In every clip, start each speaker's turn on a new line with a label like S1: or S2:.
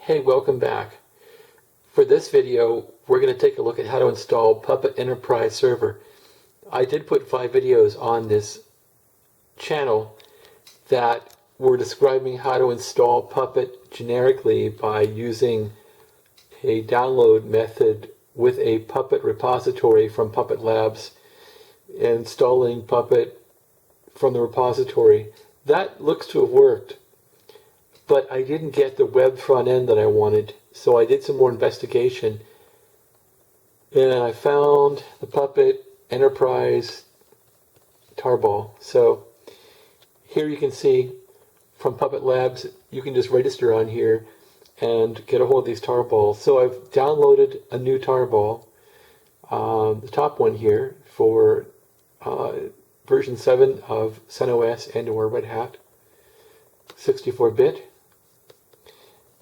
S1: Hey, welcome back. For this video, we're going to take a look at how to install Puppet Enterprise Server. I did put 5 videos on this channel that were describing how to install Puppet generically by using a download method with a Puppet repository from Puppet Labs, installing Puppet from the repository. That looks to have worked. But I didn't get the web front end that I wanted, so I did some more investigation, and I found the Puppet Enterprise tarball. So here you can see from Puppet Labs, you can just register on here and get a hold of these tarballs. So I've downloaded a new tarball, the top one here, for version 7 of CentOS and or Red Hat, 64-bit.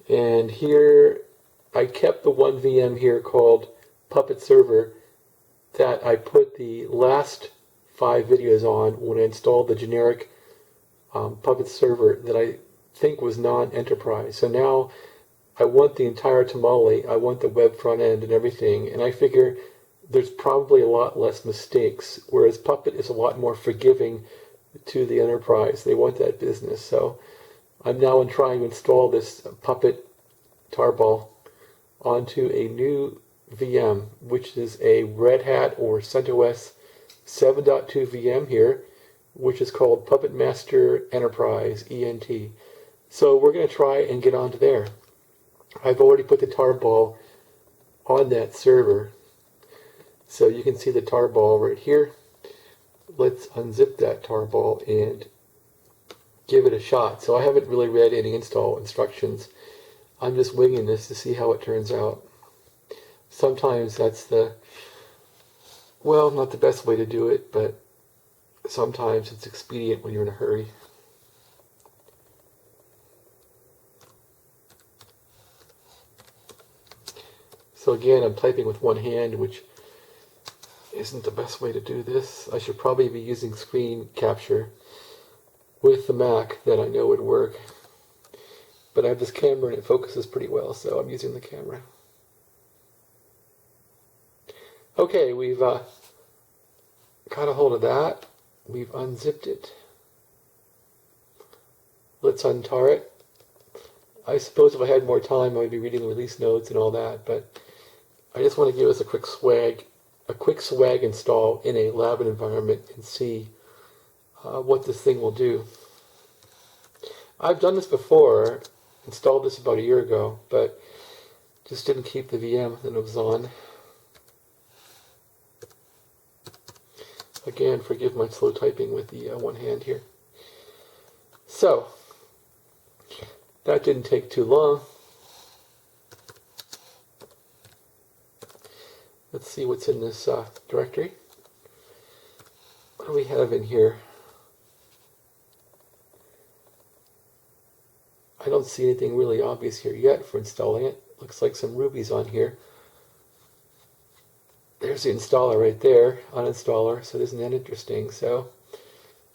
S1: And here I kept the one VM here called Puppet Server that I put the last 5 videos on when I installed the generic Puppet Server that I think was non-enterprise. So now I want the entire tamale, I want the web front end and everything, and I figure there's probably a lot less mistakes, whereas Puppet is a lot more forgiving to the enterprise. They want that business. So I'm now trying to install this Puppet tarball onto a new VM, which is a Red Hat or CentOS 7.2 VM here, which is called Puppet Master Enterprise, ENT. So we're going to try and get onto there. I've already put the tarball on that server, so you can see the tarball right here. Let's unzip that tarball and give it a shot. So I haven't really read any install instructions. I'm just winging this to see how it turns out. Sometimes that's not the best way to do it, but sometimes it's expedient when you're in a hurry. So again, I'm typing with one hand, which isn't the best way to do this. I should probably be using screen capture with the Mac, that I know would work. But I have this camera and it focuses pretty well, so I'm using the camera. Okay, we've got a hold of that. We've unzipped it. Let's untar it. I suppose if I had more time, I would be reading the release notes and all that, but I just want to give us a quick swag install in a lab environment and see what this thing will do. I've done this before, installed this about a year ago, but just didn't keep the VM that it was on. Again, forgive my slow typing with the one hand here. So, that didn't take too long. Let's see what's in this directory. What do we have in here? I don't see anything really obvious here yet for installing it. Looks like some Ruby's on here. There's the installer right there, uninstaller, so isn't that interesting? So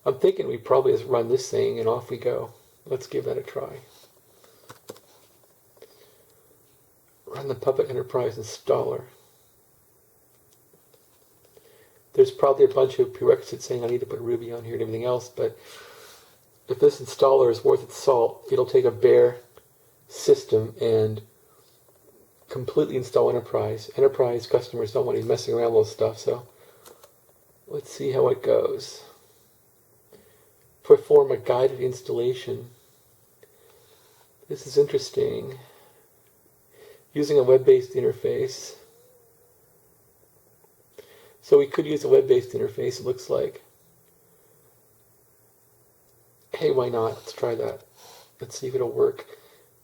S1: I'm thinking we probably just run this thing and off we go. Let's give that a try. Run the Puppet Enterprise installer. There's probably a bunch of prerequisites saying I need to put Ruby on here and everything else, but if this installer is worth its salt, it'll take a bare system and completely install Enterprise. Enterprise customers don't want to be messing around with stuff, so let's see how it goes. Perform a guided installation. This is interesting. Using a web-based interface. So we could use a web-based interface, it looks like. Hey, why not? Let's try that. Let's see if it'll work.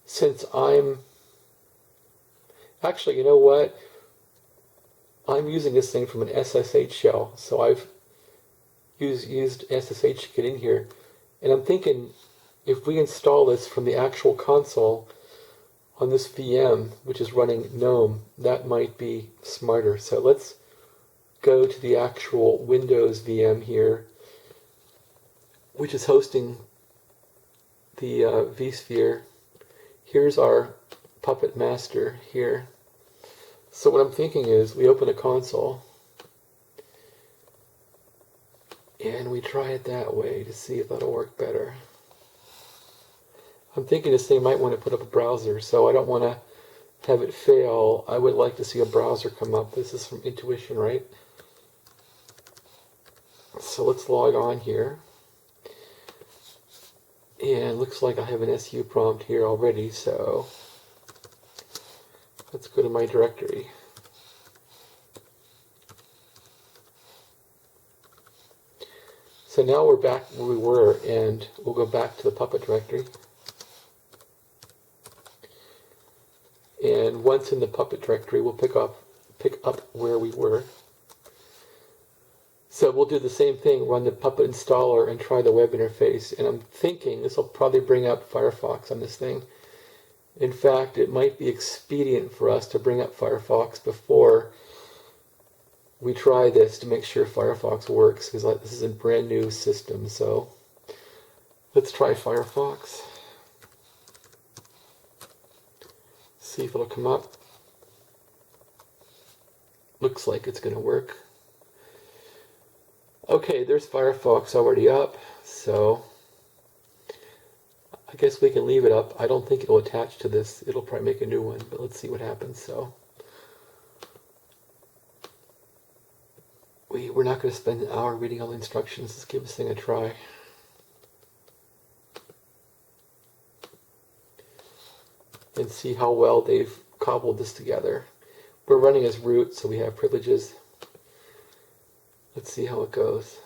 S1: Since actually, you know what? I'm using this thing from an SSH shell, so I've used SSH to get in here. And I'm thinking, if we install this from the actual console on this VM, which is running GNOME, that might be smarter. So let's go to the actual Windows VM here, which is hosting the vSphere. Here's our Puppet Master here. So what I'm thinking is we open a console and we try it that way to see if that'll work better. I'm thinking this thing might want to put up a browser, so I don't want to have it fail. I would like to see a browser come up. This is from Intuition, right? So let's log on here. And looks like I have an SU prompt here already, so let's go to my directory. So now we're back where we were, and we'll go back to the Puppet directory. And once in the Puppet directory, we'll pick up where we were. So we'll do the same thing, run the Puppet installer and try the web interface. And I'm thinking this will probably bring up Firefox on this thing. In fact, it might be expedient for us to bring up Firefox before we try this to make sure Firefox works, because this is a brand new system. So let's try Firefox. See if it'll come up. Looks like it's going to work. Okay, there's Firefox already up, so I guess we can leave it up. I don't think it'll attach to this. It'll probably make a new one, but let's see what happens. So we're not going to spend an hour reading all the instructions. Let's give this thing a try. And see how well they've cobbled this together. We're running as root, so we have privileges. Let's see how it goes.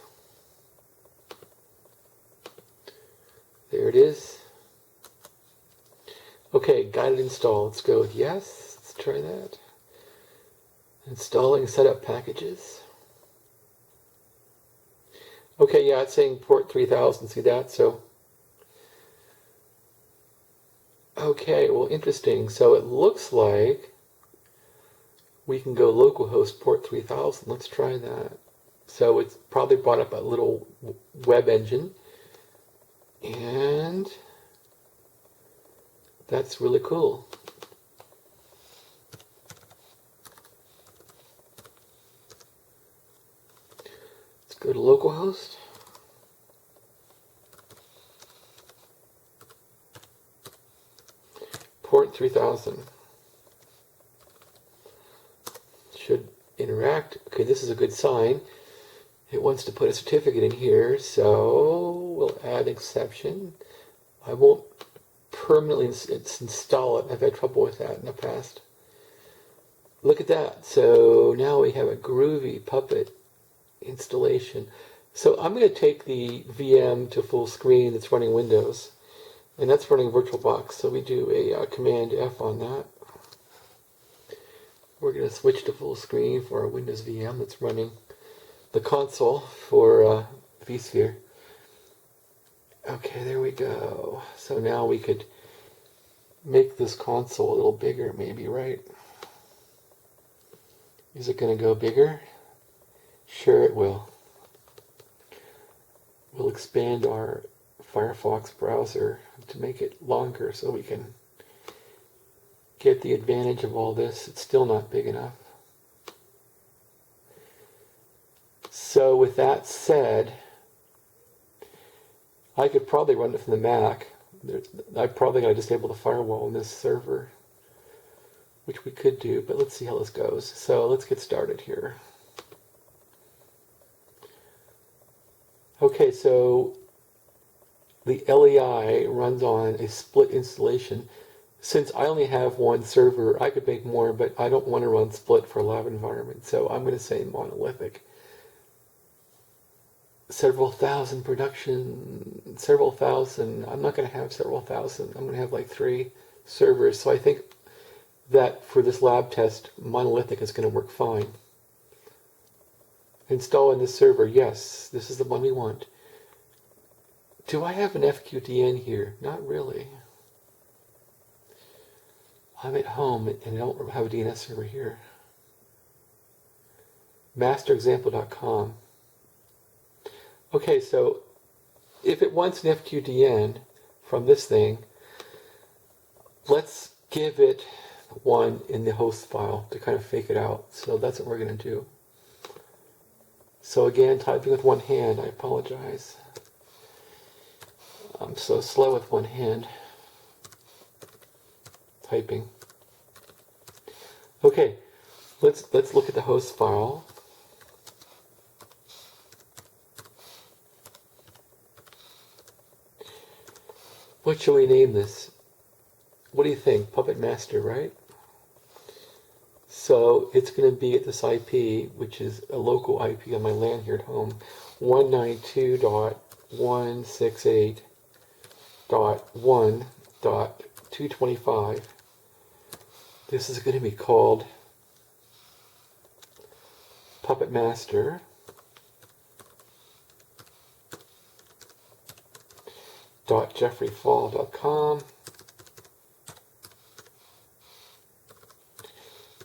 S1: There it is. Okay, guided install. Let's go with yes. Let's try that. Installing setup packages. Okay, yeah, it's saying port 3000. See that? So, okay, well, interesting. So it looks like we can go localhost port 3000. Let's try that. So it's probably brought up a little web engine. And that's really cool. Let's go to localhost. Port 3000. Should interact. Okay, this is a good sign. It wants to put a certificate in here, so we'll add exception. I won't permanently install it. I've had trouble with that in the past. Look at that. So now we have a groovy Puppet installation. So I'm going to take the VM to full screen that's running Windows, and that's running VirtualBox. So we do a Command F on that. We're going to switch to full screen for our Windows VM that's running the console for vSphere. Okay, there we go. So now we could make this console a little bigger, maybe, right? Is it going to go bigger? Sure it will. We'll expand our Firefox browser to make it longer so we can get the advantage of all this. It's still not big enough. So with that said, I could probably run it from the Mac. I'm probably going to disable the firewall on this server, which we could do, but let's see how this goes. So let's get started here. Okay, so the LEI runs on a split installation. Since I only have one server, I could make more, but I don't want to run split for a lab environment, so I'm going to say monolithic. Several thousand production, several thousand. I'm not going to have several thousand. I'm going to have like 3 servers. So I think that for this lab test, monolithic is going to work fine. Install in this server. Yes, this is the one we want. Do I have an FQDN here? Not really. I'm at home and I don't have a DNS server here. Masterexample.com. Okay, so if it wants an FQDN from this thing, let's give it 1 in the host file to kind of fake it out. So that's what we're going to do. So again, typing with one hand, I apologize. I'm so slow with one hand typing. Okay, let's look at the host file. What shall we name this? What do you think? Puppet Master, right? So it's going to be at this IP, which is a local IP on my LAN here at home, 192.168.1.225. This is going to be called Puppet Master. .jeffreyfall.com.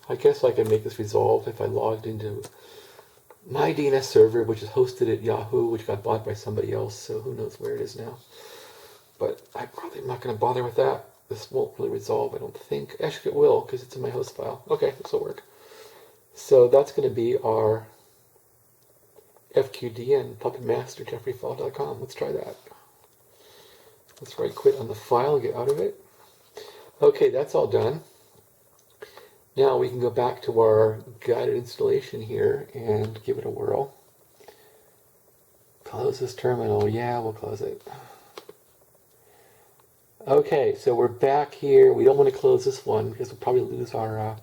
S1: I guess I can make this resolve if I logged into my DNS server, which is hosted at Yahoo, which got bought by somebody else, so who knows where it is now. But I probably am not going to bother with that. This won't really resolve, I don't think. Actually, it will, because it's in my host file. Okay, this will work. So that's going to be our FQDN, puppetmaster.jeffreyfall.com. Let's try that. Let's right quit on the file, get out of it. Okay, that's all done. Now we can go back to our guided installation here and give it a whirl. Close this terminal. Yeah, we'll close it. Okay, so we're back here. We don't want to close this one because we'll probably lose our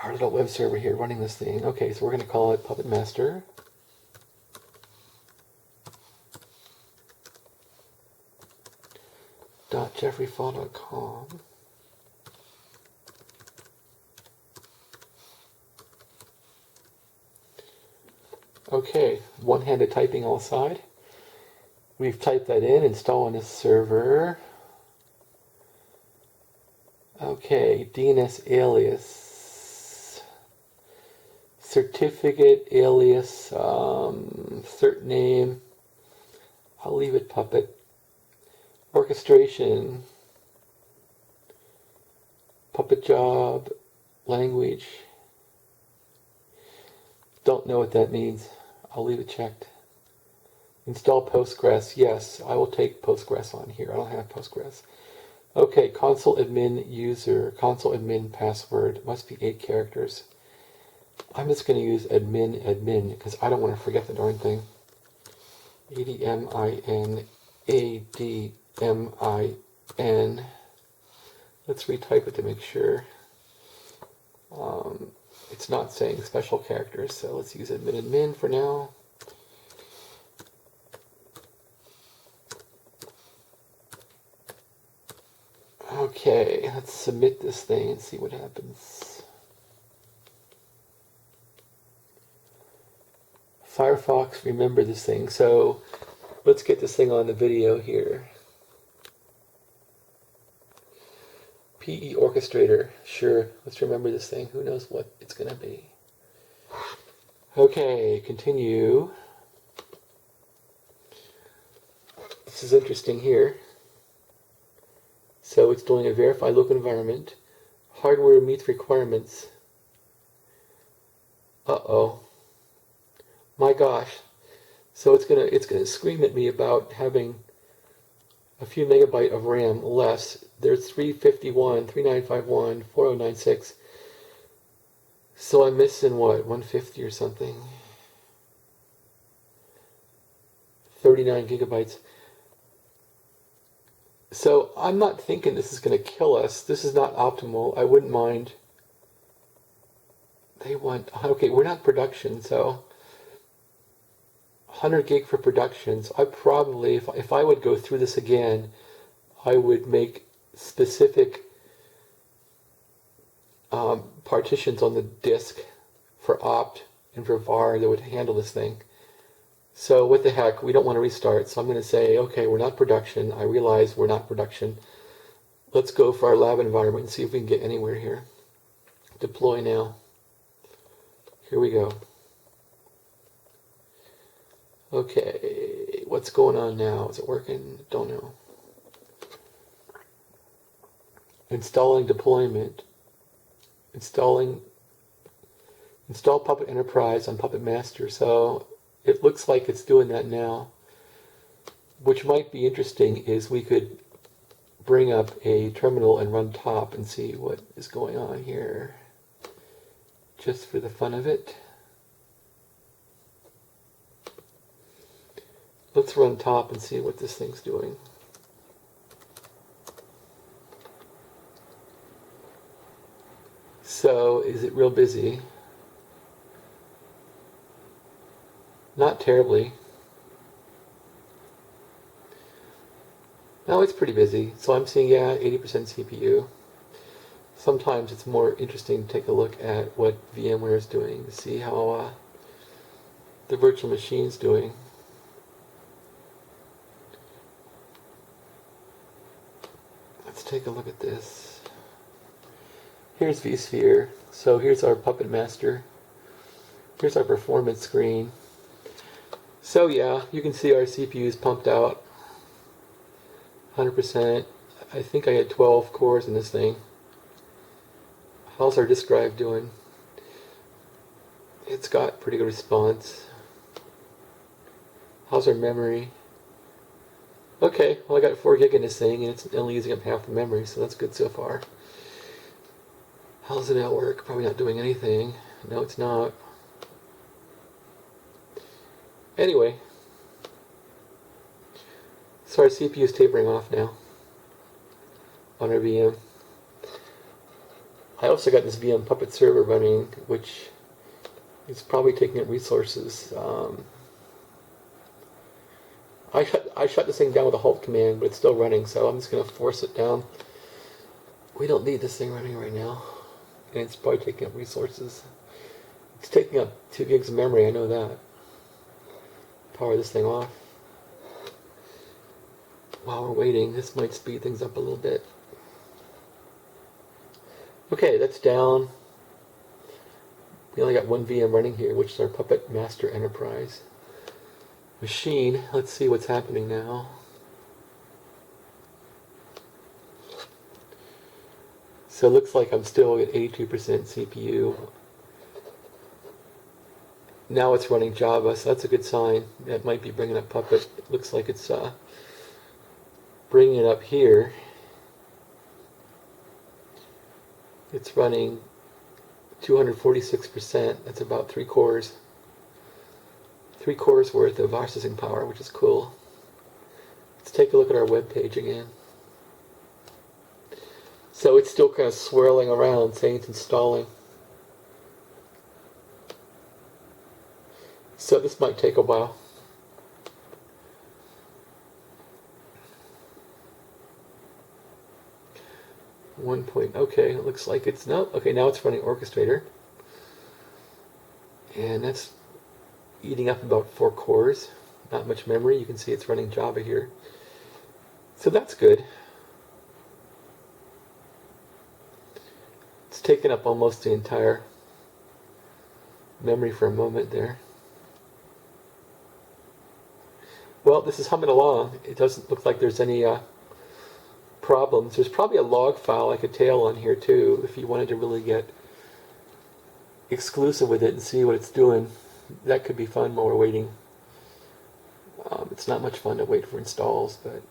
S1: little web server here running this thing. Okay, so we're going to call it Puppet Master. .jeffreyfall.com. Okay, one-handed typing all side. We've typed that in, install on this server. Okay, DNS alias. Certificate alias, cert name. I'll leave it Puppet. Orchestration. Puppet job. Language. Don't know what that means. I'll leave it checked. Install Postgres. Yes, I will take Postgres on here. I don't have Postgres. Okay, console admin user. Console admin password. Must be 8 characters. I'm just going to use admin because I don't want to forget the darn thing. ADMIN. Let's retype it to make sure. It's not saying special characters, so let's use admin for now. Okay, let's submit this thing and see what happens. Firefox, remember this thing. So let's get this thing on the video here. PE Orchestrator, sure, let's remember this thing. Who knows what it's going to be. Okay, continue. This is interesting here. So it's doing a verify local environment. Hardware meets requirements. Uh-oh. My gosh. So it's gonna scream at me about having a few megabyte of RAM less. There's 351, 3951, 4096. So I'm missing what, 150 or something? 39 gigabytes. So I'm not thinking this is going to kill us. This is not optimal. I wouldn't mind. They want, okay, we're not production, so 100 gig for productions. I probably, if I would go through this again, I would make specific partitions on the disk for opt and for var that would handle this thing. So what the heck, we don't want to restart, so I'm going to say, okay, we're not production. I realize we're not production. Let's go for our lab environment and see if we can get anywhere here. Deploy now. Here we go. Okay, what's going on now? Is it working? Don't know. installing deployment, install Puppet Enterprise on Puppet Master. So it looks like it's doing that now. Which might be interesting is we could bring up a terminal and run top and see what is going on here, just for the fun of it. Let's run top and see what this thing's doing. So, is it real busy? Not terribly. No, it's pretty busy. So I'm seeing, yeah, 80% CPU. Sometimes it's more interesting to take a look at what VMware is doing to see how the virtual machine's doing. Let's take a look at this. Here's vSphere. So here's our Puppet Master. Here's our performance screen. So yeah, you can see our CPU is pumped out 100%. I think I had 12 cores in this thing. How's our disk drive doing? It's got pretty good response. How's our memory? Okay, well I got 4 gig in this thing and it's only using up half the memory, so that's good so far. How's the network? Probably not doing anything. No, it's not. Anyway, so our CPU is tapering off now on our VM. I also got this VM Puppet server running, which is probably taking up resources. I shut this thing down with a halt command, but it's still running, so I'm just going to force it down. We don't need this thing running right now, and it's probably taking up resources. It's taking up 2 gigs of memory, I know that. Power this thing off. While we're waiting, this might speed things up a little bit. Okay, that's down. We only got 1 VM running here, which is our Puppet Master Enterprise machine. Let's see what's happening now. So it looks like I'm still at 82% CPU. Now it's running Java, so that's a good sign. That might be bringing up Puppet. It looks like it's bringing it up here. It's running 246%. That's about 3 cores. 3 cores worth of processing power, which is cool. Let's take a look at our web page again. So it's still kind of swirling around, saying it's installing. So this might take a while. Okay, it looks like it's no. Okay, now it's running Orchestrator, and that's eating up about 4 cores. Not much memory. You can see it's running Java here, so that's good. It's taken up almost the entire memory for a moment there. Well, this is humming along. It doesn't look like there's any problems. There's probably a log file I could tail on here too if you wanted to really get exclusive with it and see what it's doing. That could be fun while we're waiting. It's not much fun to wait for installs, but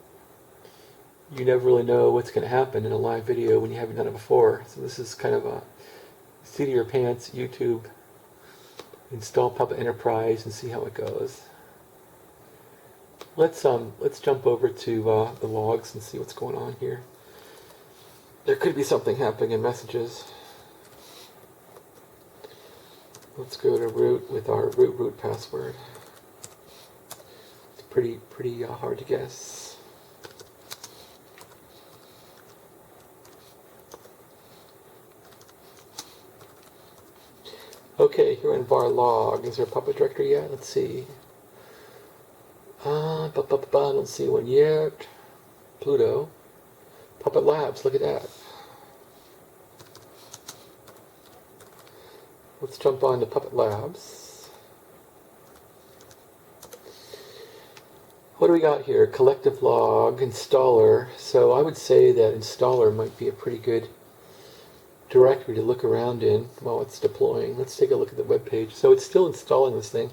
S1: you never really know what's going to happen in a live video when you haven't done it before. So this is kind of a seat of your pants YouTube. Install Puppet Enterprise and see how it goes. Let's jump over to the logs and see what's going on here. There could be something happening in messages. Let's go to root with our root password. It's pretty hard to guess. Okay, here in var log. Is there a Puppet directory yet? Let's see. I don't see one yet. Pluto. Puppet Labs, look at that. Let's jump on to Puppet Labs. what do we got here? Collective log, installer. So I would say that installer might be a pretty good directory to look around in while it's deploying. Let's take a look at the web page. So it's still installing this thing.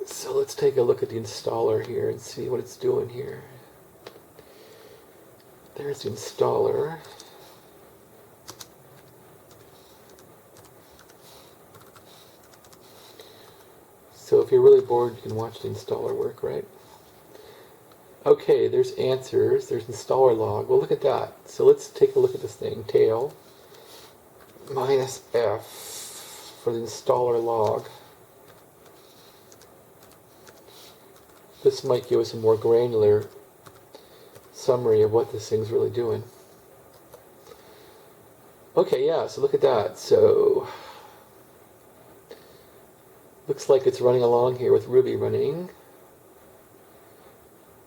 S1: So let's take a look at the installer here and see what it's doing here. There's the installer. So if you're really bored, you can watch the installer work, right? Okay, there's answers, there's installer log. Well, look at that. So let's take a look at this thing. Tail minus F for the installer log. This might give us a more granular summary of what this thing's really doing. Okay, yeah, so look at that. So looks like it's running along here with Ruby running.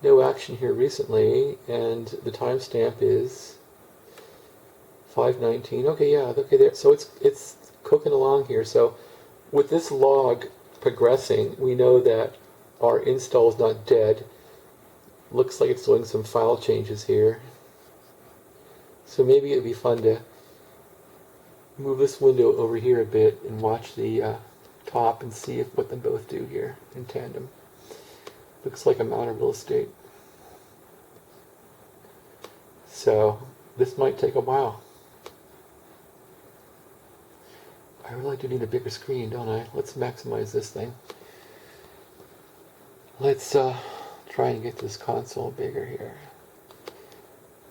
S1: No action here recently, and the timestamp is 5:19. Okay, yeah, okay there. So it's cooking along here. So with this log progressing, we know that our install is not dead. Looks like it's doing some file changes here. So maybe it'd be fun to move this window over here a bit and watch the top and see what them both do here in tandem. Looks like I'm out of real estate. So this might take a while. I really do need a bigger screen, don't I? Let's maximize this thing. Let's try and get this console bigger here.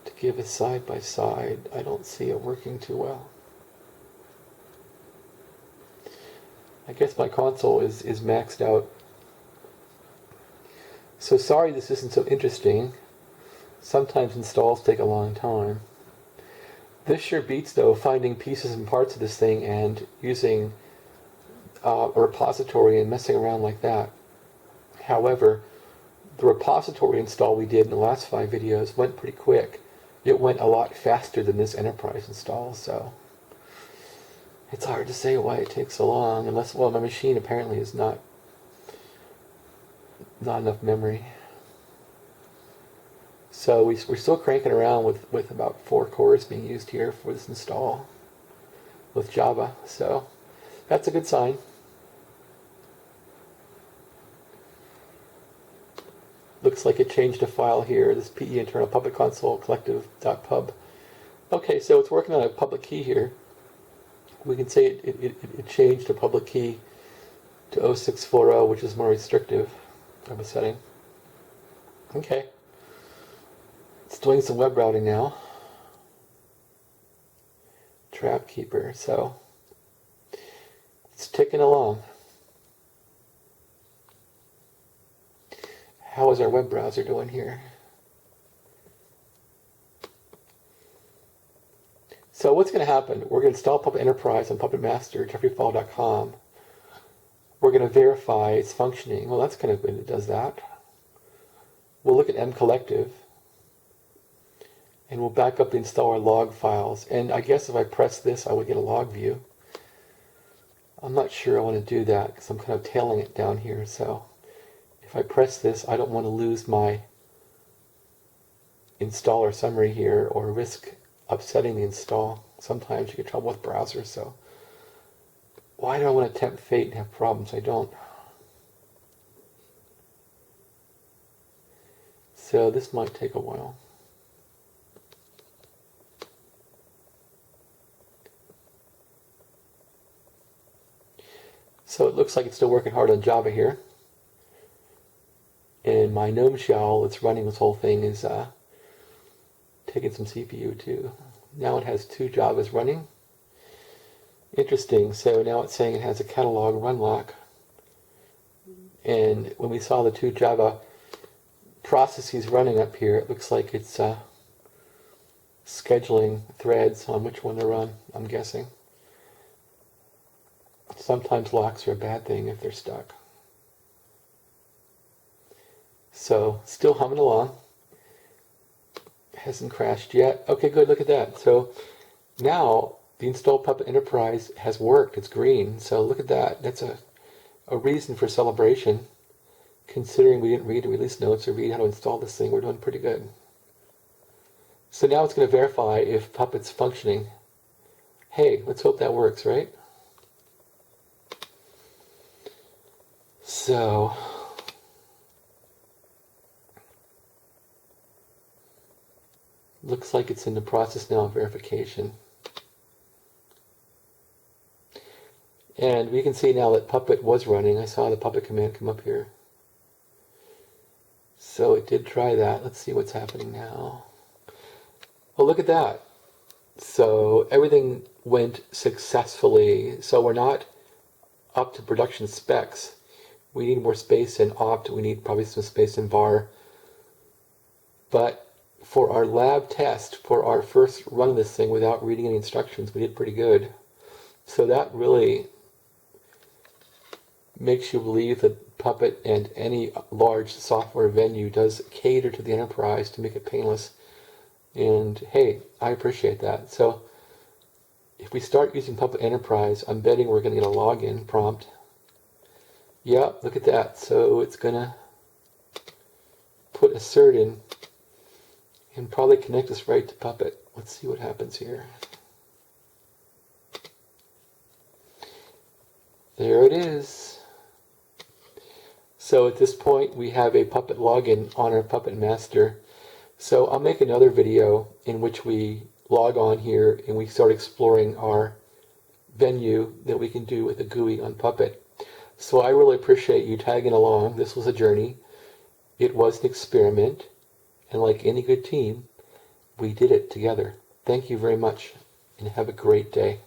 S1: To give a side by side, I don't see it working too well. I guess my console is maxed out. So sorry this isn't so interesting. Sometimes installs take a long time. This sure beats, though, finding pieces and parts of this thing and using a repository and messing around like that. However, the repository install we did in the last 5 videos went pretty quick. It went a lot faster than this enterprise install, so it's hard to say why it takes so long, unless, well, my machine apparently is not enough memory. So we're still cranking around with about 4 cores being used here for this install with Java, so that's a good sign. Looks like it changed a file here, this PE internal public console collective.pub. Okay, so it's working on a public key here. We can say it changed a public key to 0640, which is more restrictive of a setting. Okay. It's doing some web routing now. Trap keeper, so it's ticking along. How is our web browser doing here? So what's going to happen? We're going to install Puppet Enterprise on Puppet Master, jeffreyfall.com. We're going to verify it's functioning. Well, that's kind of good. It does that. We'll look at mcollective, and we'll back up the installer log files. And I guess if I press this, I would get a log view. I'm not sure I want to do that because I'm kind of tailing it down here. So if I press this, I don't want to lose my installer summary here or risk upsetting the install. Sometimes you get trouble with browsers, so why do I want to tempt fate and have problems? I don't. So this might take a while. So it looks like it's still working hard on Java here. And my GNOME shell that's running this whole thing is taking some CPU too. Now it has 2 Javas running. Interesting. So now it's saying it has a catalog run lock. And when we saw the 2 Java processes running up here, it looks like it's scheduling threads on which one to run, I'm guessing. Sometimes locks are a bad thing if they're stuck. So still humming along. Hasn't crashed yet. Okay, good, look at that. So now the install Puppet Enterprise has worked. It's green. So look at that. That's a reason for celebration. Considering we didn't read the release notes or read how to install this thing, we're doing pretty good. So now it's going to verify if Puppet's functioning. Hey, let's hope that works, right? So, looks like it's in the process now of verification. And we can see now that Puppet was running. I saw the Puppet command come up here. So it did try that. Let's see what's happening now. Oh, look at that. So everything went successfully. So we're not up to production specs. We need more space in opt. We need probably some space in var. But for our lab test, for our first run of this thing without reading any instructions, we did pretty good. So that really makes you believe that Puppet and any large software venue does cater to the enterprise to make it painless. And hey, I appreciate that. So if we start using Puppet Enterprise, I'm betting we're going to get a login prompt. Yeah, look at that. So it's going to put a cert in and probably connect us right to Puppet. Let's see what happens here. There it is. So at this point, we have a Puppet login on our Puppet master. So I'll make another video in which we log on here and we start exploring our venue that we can do with a GUI on Puppet. So I really appreciate you tagging along. This was a journey. It was an experiment. And like any good team, we did it together. Thank you very much and have a great day.